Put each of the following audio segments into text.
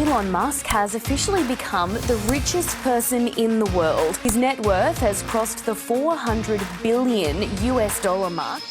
Elon Musk has officially become the richest person in the world. His net worth has crossed the $400 billion mark.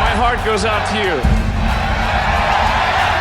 My heart goes out to you.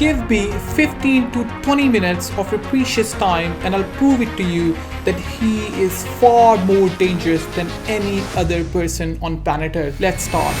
Give me 15 to 20 minutes of your precious time and I'll prove it to you that he is far more dangerous than any other person on planet Earth. Let's start.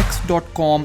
X.com,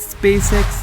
SpaceX,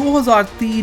2003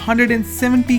170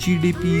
GDP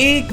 $1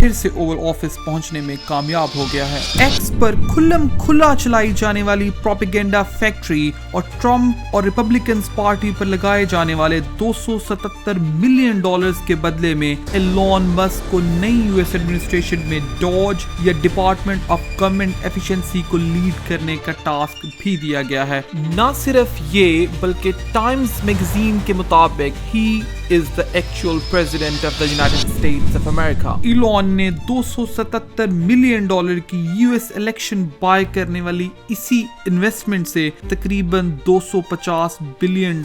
پھر سے Oval office پہنچنے میں کامیاب ہو گیا ہے۔ X پر کھلم کھلا چلائی جانے والی پروپیگنڈا فیکٹری اور ٹرمپ اور ریپبلکنز پارٹی پر لگائے جانے والے $277 ملین کے بدلے میں ایلون مسک کو نئی یو ایس ایڈمنسٹریشن میں ڈاج یا ڈپارٹمنٹ آف گورنمنٹ ایفیشنسی کو لیڈ کرنے کا ٹاسک بھی دیا گیا ہے۔ نہ صرف یہ بلکہ ٹائمز میگزین کے مطابق ہی is the actual president of the United States of America۔ Elon نے $277 ملین کی یو ایس الیکشن بائی کرنے والی اسی انویسٹمنٹ سے تقریباً $250 بلین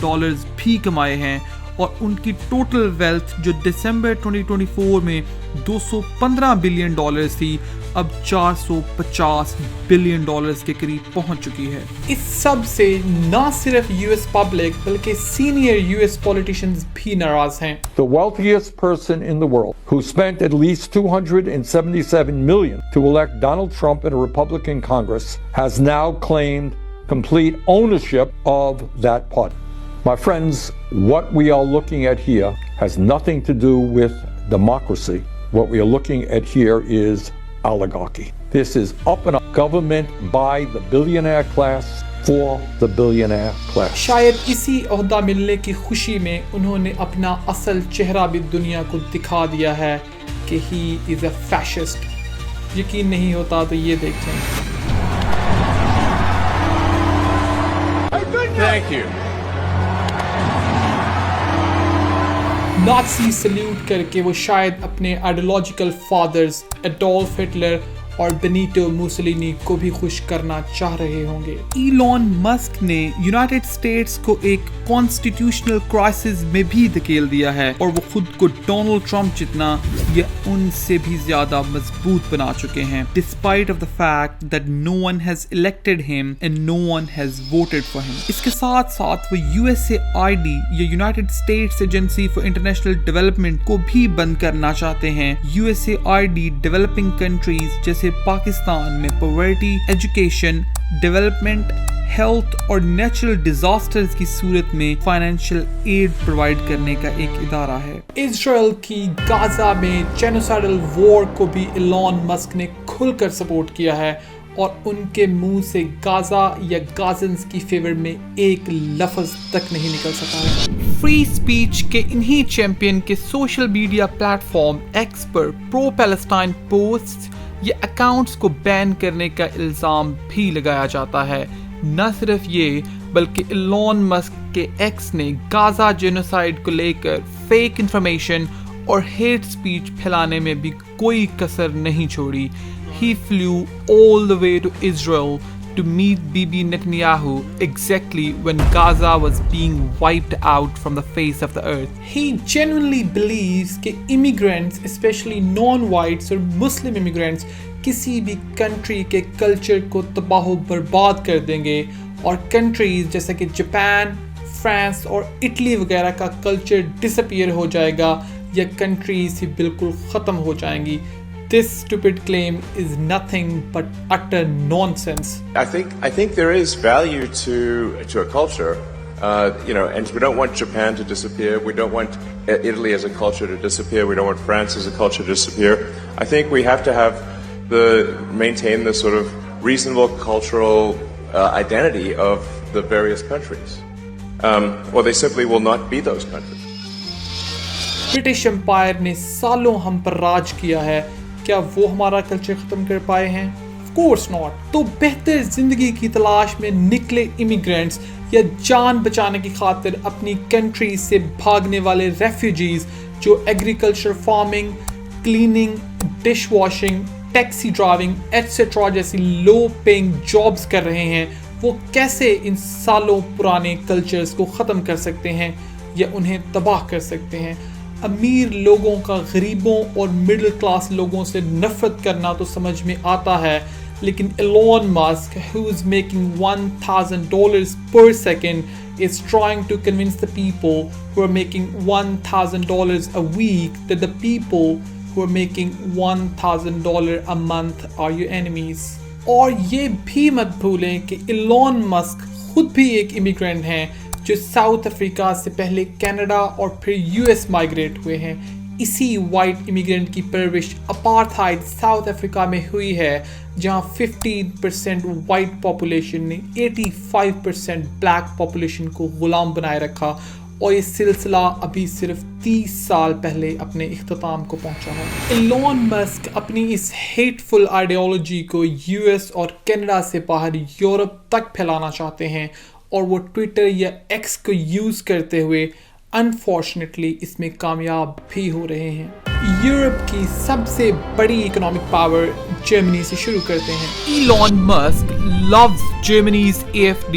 بھی کمائے ہیں، اور ان کی ٹوٹل ویلتھ جو دسمبر 2024 میں $215 بلین تھی اب $450 بلین کے قریب پہنچ چکی ہے۔ اس سب سے نہ صرف یو ایس پبلک بلکہ سینئر یو ایس پولیٹیشنز بھی ناراض ہیں۔ The wealthiest person in the world, who spent at least $277 million to elect Donald Trump in a Republican Congress, has now claimed complete ownership of that party. My friends, what we are looking at here has nothing to do with democracy. What we are looking at here is oligarchy. This is up and up government by the billionaire class for the billionaire class. شاید اسی عہدہ ملنے کی خوشی میں انہوں نے اپنا اصل چہرہ بھی دنیا کو دکھا دیا ہے کہ he is a fascist۔ یقین نہیں ہوتا تو یہ دیکھیں۔ Thank you. نازی سلیوٹ کر کے وہ شاید اپنے آئیڈیولوجیکل فادرز ایڈولف ہٹلر اور بینیٹو موسولینی کو بھی خوش کرنا چاہ رہے ہوں گے۔ ایلون مسک نے یونائٹڈ اسٹیٹس کو ایک کانسٹیٹیوشنل کرائسس میں بھی دھکیل دیا ہے، اور وہ خود کو ڈونلڈ ٹرمپ جتنا یا ان سے بھی زیادہ مضبوط بنا چکے ہیں، despite of the fact that no one has elected him and no one has voted for him. اس کے ساتھ ساتھ وہ U S A I D یا United States Agency for International Development کو بھی بند کرنا چاہتے ہیں۔ U S A I D developing countries جیسے پاکستان میں پاورٹی، ایجوکیشن، ڈیولپمنٹ، ہیلتھ اور نیچرل ڈیزاسٹرز کی صورت میں فائنینشیل ایڈ پرووائڈ کرنے کا ایک ادارہ ہے۔ اسرائیل کی غزہ میں جینوسائیڈل وار کو بھی ایلون مسک نے کھل کر سپورٹ کیا ہے، اور ان کے منہ سے غزہ یا غازنز کی فیور میں ایک لفظ تک نہیں نکل سکا ہے۔ فری اسپیچ کے انہی چیمپئن کے social media platform X پر پرو پیلسٹائن پوسٹ یا اکاؤنٹس کو بین کرنے کا الزام بھی لگایا جاتا ہے۔ نہ صرف یہ بلکہ ایلون مسک کے ایکس نے غزہ جینوسائیڈ کو لے کر فیک انفارمیشن اور ہیٹ اسپیچ پھیلانے میں بھی کوئی کسر نہیں چھوڑی۔ He flew all the way to Israel to meet Bibi Netanyahu exactly when Gaza was being wiped out from the face of the earth. He genuinely believes that immigrants, especially non-whites or Muslim immigrants, کسی بھی country کے culture کو تباہ و برباد کر دیں گے، اور کنٹریز جیسے کہ جاپان، فرانس اور اٹلی وغیرہ کا کلچر ڈس اپیئر ہو جائے گا یا کنٹریز ہی بالکل ختم ہو جائیں گی۔ This stupid claim is nothing but utter nonsense. I think there is value to a culture, and we don't want Japan to disappear. We don't want Italy as a culture to disappear. We don't want France as a culture to disappear. I think we have to have maintain the sort of reasonable cultural identity of the various countries, or they simply will not be those countries. British umpire نے سالوں ہم پر راج کیا ہے، کیا وہ ہمارا culture ختم کر پائے ہیں؟ Of course not. تو بہتر زندگی کی تلاش میں نکلے امیگرینٹس یا جان بچانے کی خاطر اپنی کنٹری سے بھاگنے والے ریفیوجیز جو agriculture, farming, cleaning, dish washing, taxi driving etcetera جیسی لو پیئنگ جابز کر رہے ہیں، وہ کیسے ان سالوں پرانے کلچرز کو ختم کر سکتے ہیں یا انہیں تباہ کر سکتے ہیں؟ امیر لوگوں کا غریبوں اور مڈل کلاس لوگوں سے نفرت کرنا تو سمجھ میں آتا ہے، لیکن Elon Musk who is making $1,000 per second is trying to convince the people who are making $1,000 a week that the people who are making $1,000 a month are your enemies. اور یہ بھی مت بھولیں کہ ایلون مسک خود بھی ایک immigrant ہیں جو ساؤتھ افریقہ سے پہلے کینیڈا اور پھر یو ایس مائیگریٹ ہوئے ہیں۔ اسی وائٹ امیگرینٹ کی پرورش اپارتھائڈ ساؤتھ افریقہ میں ہوئی ہے، جہاں 15% وائٹ پاپولیشن نے 85% بلیک پاپولیشن کو غلام بنائے رکھا، اور یہ سلسلہ ابھی صرف 30 سال پہلے اپنے اختتام کو پہنچا ہے۔ ایلون مسک اپنی اس ہیٹ فل آئیڈیالوجی کو یو ایس اور کینیڈا سے باہر یورپ تک پھیلانا چاہتے ہیں، اور وہ ٹویٹر یا ایکس کو یوز کرتے ہوئے انفارچونیٹلی اس میں کامیاب بھی ہو رہے ہیں۔ یورپ کی سب سے بڑی اکنامک پاور جرمنی سے شروع کرتے ہیں۔ Elon Musk loves Germany's AfD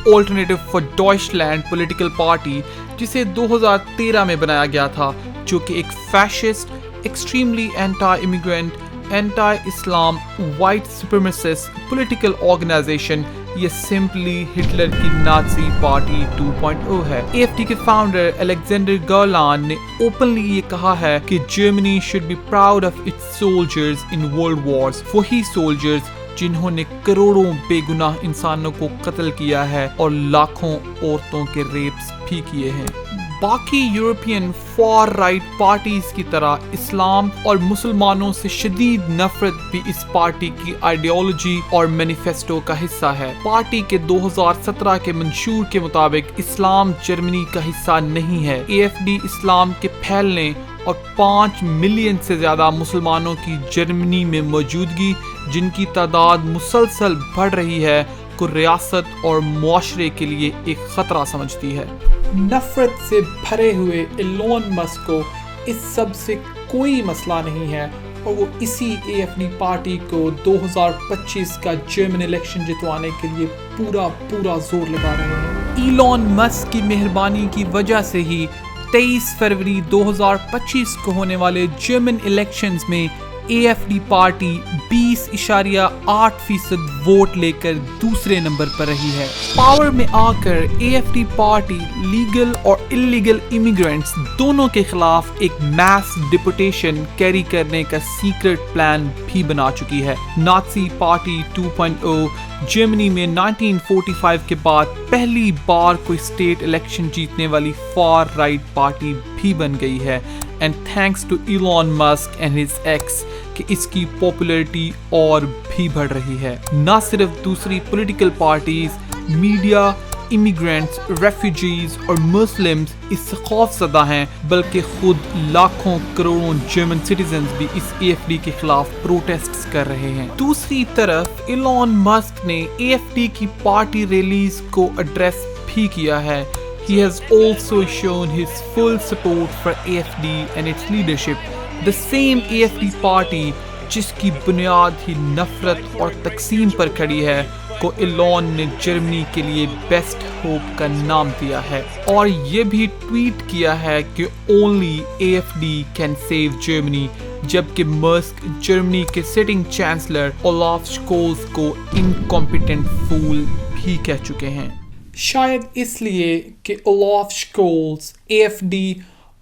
Alternative for Deutschland political party, جسے 2013 میں بنایا گیا تھا، جو کہ ایک fascist, extremely anti immigrant, anti Islam, white supremacist political organisation یا سمپلی ہٹلر کی نازی پارٹی 2.0 ہے۔ AfD کے فاؤنڈر الیگزینڈر گرلان نے اوپنلی یہ کہا ہے کہ Germany should be proud of its soldiers in world wars، وہی سولجرز جنہوں نے کروڑوں بے گناہ انسانوں کو قتل کیا ہے اور لاکھوں عورتوں کے ریپس بھی کیے ہیں۔ باقی یورپین فار رائٹ پارٹیز کی طرح اسلام اور مسلمانوں سے شدید نفرت بھی اس پارٹی کی آئیڈیالوجی اور مینیفیسٹو کا حصہ ہے۔ پارٹی کے 2017 کے منشور کے مطابق اسلام جرمنی کا حصہ نہیں ہے۔ AfD اسلام کے پھیلنے اور 5 ملین سے زیادہ مسلمانوں کی جرمنی میں موجودگی، جن کی تعداد مسلسل بڑھ رہی ہے، کو ریاست اور معاشرے کے لیے ایک خطرہ سمجھتی ہے۔ نفرت سے بھرے ہوئے ایلون مسک کو اس سب سے کوئی مسئلہ نہیں ہے، اور وہ اسی AfD پارٹی کو 2025 کا جرمن الیکشن جتوانے کے لیے پورا زور لگا رہے ہیں۔ ایلون مسک کی مہربانی کی وجہ سے ہی 23 فروری 2025 کو ہونے والے جرمن الیکشنز میں AfD پارٹی 20.8% ووٹ لے کر دوسرے نمبر پر رہی ہے۔ پاور میں آ کر AfD پارٹی لیگل اور اللیگل امیگرینٹس دونوں کے خلاف ایک میس ڈپورٹیشن کیری کرنے کا سیکرٹ پلان بھی بنا چکی ہے۔ نازی پارٹی 2.0 جرمنی میں 1945 کے بعد پہلی بار کوئی اسٹیٹ الیکشن جیتنے والی فار رائٹ پارٹی بھی بن گئی ہے، and thanks to Elon Musk and his ex کہ اس کی پاپولیرٹی اور بھی بڑھ رہی ہے۔ نہ صرف دوسری political parties, media, immigrants, refugees اور مسلمز اس سے خوف زدہ ہیں، بلکہ خود لاکھوں کروڑوں جرمن سٹیزنز بھی اس AfD کے خلاف پروٹیسٹس کر رہے ہیں۔ دوسری طرف ایلون مسک نے AfD کی پارٹی ریلیز کو ایڈریس بھی کیا ہے۔ He has also shown his full support for AfD and its leadership. The same AfD party جس کی بنیاد ہی نفرت اور تقسیم پر کھڑی ہے، کو ایلون نے جرمنی کے لیے بیسٹ ہوپ کا نام دیا ہے، اور یہ بھی ٹویٹ کیا ہے کہ only AfD can save Germany، جبکہ مسک جرمنی کے سٹنگ چانسلر اولاف شکولز کو انکمپیٹنٹ فول بھی کہہ چکے ہیں۔ شاید اس لیے کہ اولاف شکولز AfD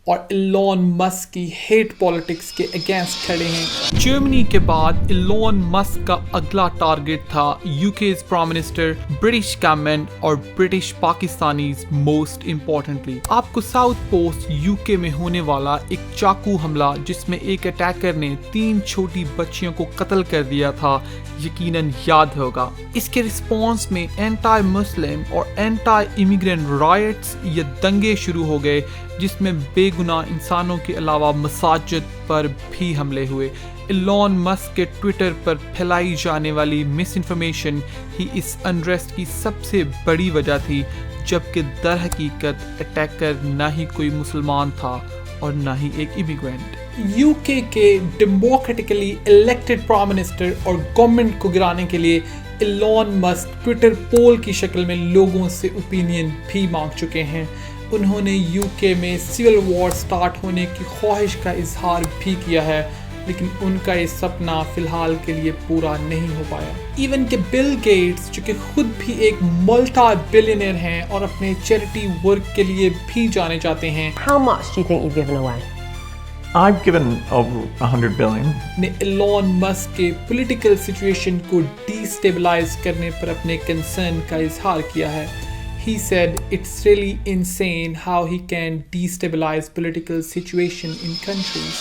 اور ایلون مسک کی ہیٹ پالیٹکس کے اگینسٹ کھڑے ہیں۔ جرمنی کے بعد ایلون مسک کا اگلا ٹارگٹ تھا یوکیز پرائم منسٹر، برٹش گورنمنٹ اور برٹش پاکستانیز موسٹ امپورٹنٹلی۔ آپ کو ساؤتھ پوسٹ UK میں ہونے والا ایک چاقو حملہ جس میں ایک اٹیکر نے 3 چھوٹی بچیوں کو قتل کر دیا تھا یقیناً یاد ہوگا۔ اس کے رسپانس میں اینٹی مسلم اور اینٹی امیگرینٹ رائٹس یا دنگے شروع ہو گئے، جس میں بے گناہ انسانوں کے علاوہ مساجد پر بھی حملے ہوئے۔ ایلون مسک کے ٹویٹر پر پھیلائی جانے والی مس انفارمیشن ہی اس انریسٹ کی سب سے بڑی وجہ تھی، جبکہ در حقیقت اٹیکر نہ ہی کوئی مسلمان تھا اور نہ ہی ایک امیگرینٹ۔ UK کے ڈیموکریٹکلی الیکٹڈ پرائم منسٹر اور گورنمنٹ کو گرانے کے لیے ایلون مسک ٹویٹر پول کی شکل میں لوگوں سے اوپینین بھی مانگ چکے ہیں۔ انہوں نے UK میں سول وار سٹارٹ ہونے کی خواہش کا اظہار بھی کیا ہے، لیکن ان کا یہ سپنا فی الحال کے لیے پورا نہیں ہو پایا۔ ایون کہ بل گیٹس جو کہ خود بھی ایک ملٹا بلینئر ہیں اور اپنے چیریٹی ورک کے لیے بھی جانے جاتے ہیں، How much do you think you've given away? I've given over $100 billion. نے ایلون مسک کے پولیٹیکل سچویشن کو ڈی سٹیبلائز کرنے پر اپنے کنسرن کا اظہار کیا ہے۔ He said it's really insane how he can destabilize political situation in countries.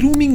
grooming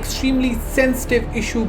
extremely sensitive issue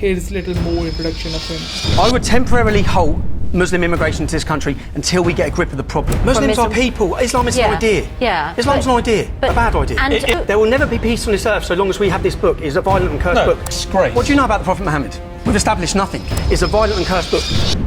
Here's little more introduction of him. I would temporarily halt Muslim immigration to this country until we get a grip of the problem. Muslims are people. Islam is an idea. Yeah. Islam's an idea. A bad idea. There will never be peace on this earth so long as we have this book. It's a violent and cursed book. It's great. What do you know about the Prophet Muhammad? We've established nothing. It's a violent and cursed book.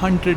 $100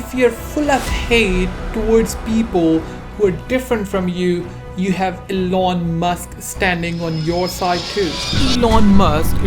if you're full of hate towards people who are different from you, you have Elon Musk standing on your side too. Elon Musk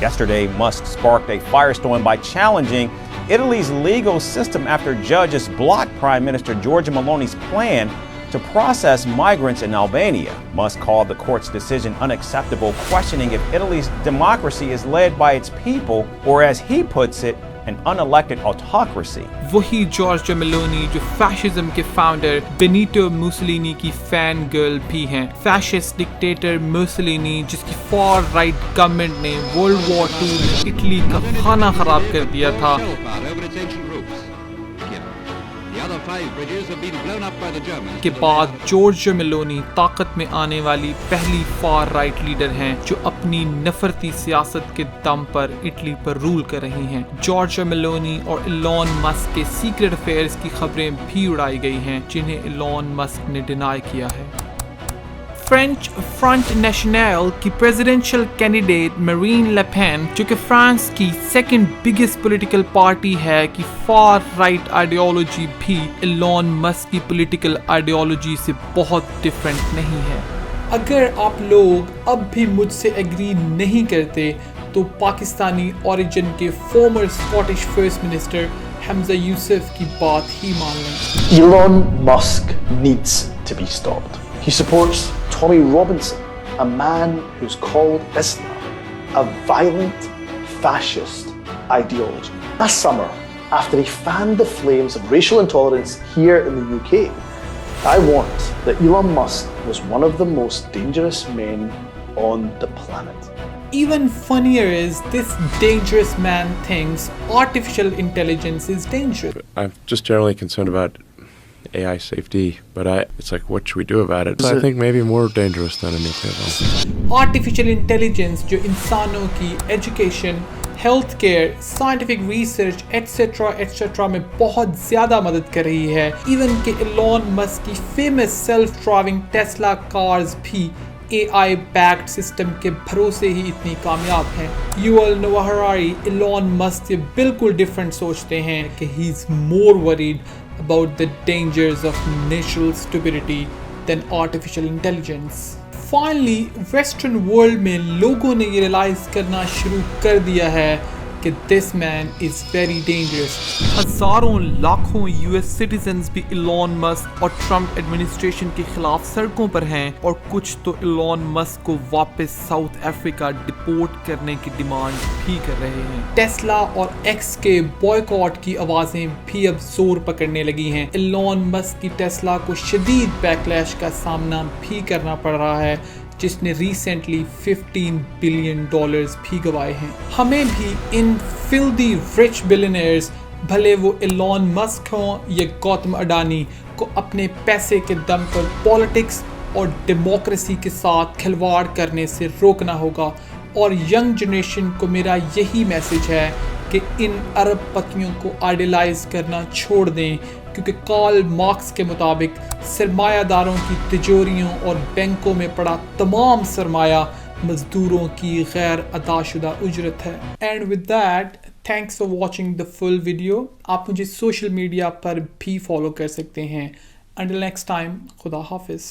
Yesterday, Musk sparked a firestorm by challenging Italy's legal system after judges blocked Prime Minister Giorgia Meloni's plan to process migrants in Albania. Musk called the court's decision unacceptable, questioning if Italy's democracy is led by its people, or as he puts it, an unelected autocracy. وہی Georgia میلونی جو fascism کے founder بینیٹو موسولینی کی fan girl بھی ہیں. Fascist dictator موسولینی جس کی for right government نے world war 2 میں اٹلی کا کھانا خراب کر دیا تھا کے بعد جارجیا میلونی طاقت میں آنے والی پہلی فار رائٹ لیڈر ہیں جو اپنی نفرتی سیاست کے دم پر اٹلی پر رول کر رہی ہیں. جارجیا میلونی اور ایلون مسک کے سیکرٹ افیئرز کی خبریں بھی اڑائی گئی ہیں جنہیں ایلون مسک نے ڈینائی کیا ہے. فرینچ فرنٹ نیشنل کی پریزیڈنشل کینڈیڈیٹ میرین لے پین جو کہ فرانس کی سیکنڈ بگیسٹ پولیٹیکل پارٹی ہے کی فار رائٹ آئیڈیالوجی بھی ایلون مسک کی پولیٹیکل آئیڈیالوجی سے بہت ڈفرینٹ نہیں ہے. اگر آپ لوگ اب بھی مجھ سے ایگری نہیں کرتے تو پاکستانی اوریجن کے فارمر اسکاٹش فرسٹ منسٹر حمزہ یوسف کی بات ہی مان لیں. Elon Musk needs to be stopped. He supports Tommy Robinson, a man who's called Islam a violent, fascist ideology. Last summer, after he fanned the flames of racial intolerance here in the UK, I warned that Elon Musk was one of the most dangerous men on the planet. Even funnier is this dangerous man thinks artificial intelligence is dangerous. I'm just generally concerned about AI safety, but it's like, what should we do about it? I think maybe more dangerous than a nuclear bomb. Artificial intelligence جو انسانوں کی education, health care, scientific research etcetera میں بہت زیادہ مدد کر رہی ہے. ایون کہ ایلون مسک کی famous self driving Tesla cars بھی اے آئی بیکڈ سسٹم کے بھروسے ہی اتنی کامیاب ہیں. یوول نوآ ہراری ایلون مسک سے بالکل ڈفرینٹ سوچتے ہیں کہ ہی از مور worried about the dangers of natural stupidity than artificial intelligence. Finally, Western world میں لوگوں نے یہ ریلائز کرنا شروع کر دیا ہے کہ this man is very dangerous. ہزاروں لاکھوں US citizens بھی ایلون مسک اور ٹرمپ ایڈمنسٹریشن کے خلاف سڑکوں پر ہیں اور کچھ تو ایلون مسک کو واپس ساؤتھ افریقہ ڈپورٹ کرنے کی ڈیمانڈ بھی کر رہے ہیں. ٹیسلا اور ایکس کے بوائکاٹ کی آوازیں بھی اب زور پکڑنے لگی ہیں. ایلون مسک کی ٹیسلا کو شدید بیکلیش کا سامنا بھی کرنا پڑ رہا ہے جس نے ریسنٹلی $15 بلین بھی گوائے ہیں. ہمیں بھی ان فلدی رچ بلینئرز بھلے وہ ایلون مسک ہوں یا گوتم اڈانی کو اپنے پیسے کے دم پر پالیٹکس اور ڈیموکریسی کے ساتھ کھلواڑ کرنے سے روکنا ہوگا. اور ینگ جنریشن کو میرا یہی میسج ہے کہ ان عرب پتیوں کو آئیڈیلائز کرنا چھوڑ دیں کیونکہ کارل مارکس کے مطابق سرمایہ داروں کی تجوریوں اور بینکوں میں پڑا تمام سرمایہ مزدوروں کی غیر ادا شدہ اجرت ہے. And with that thanks for watching the full video. آپ مجھے سوشل میڈیا پر بھی فالو کر سکتے ہیں. انٹل نیکسٹ ٹائم، خدا حافظ.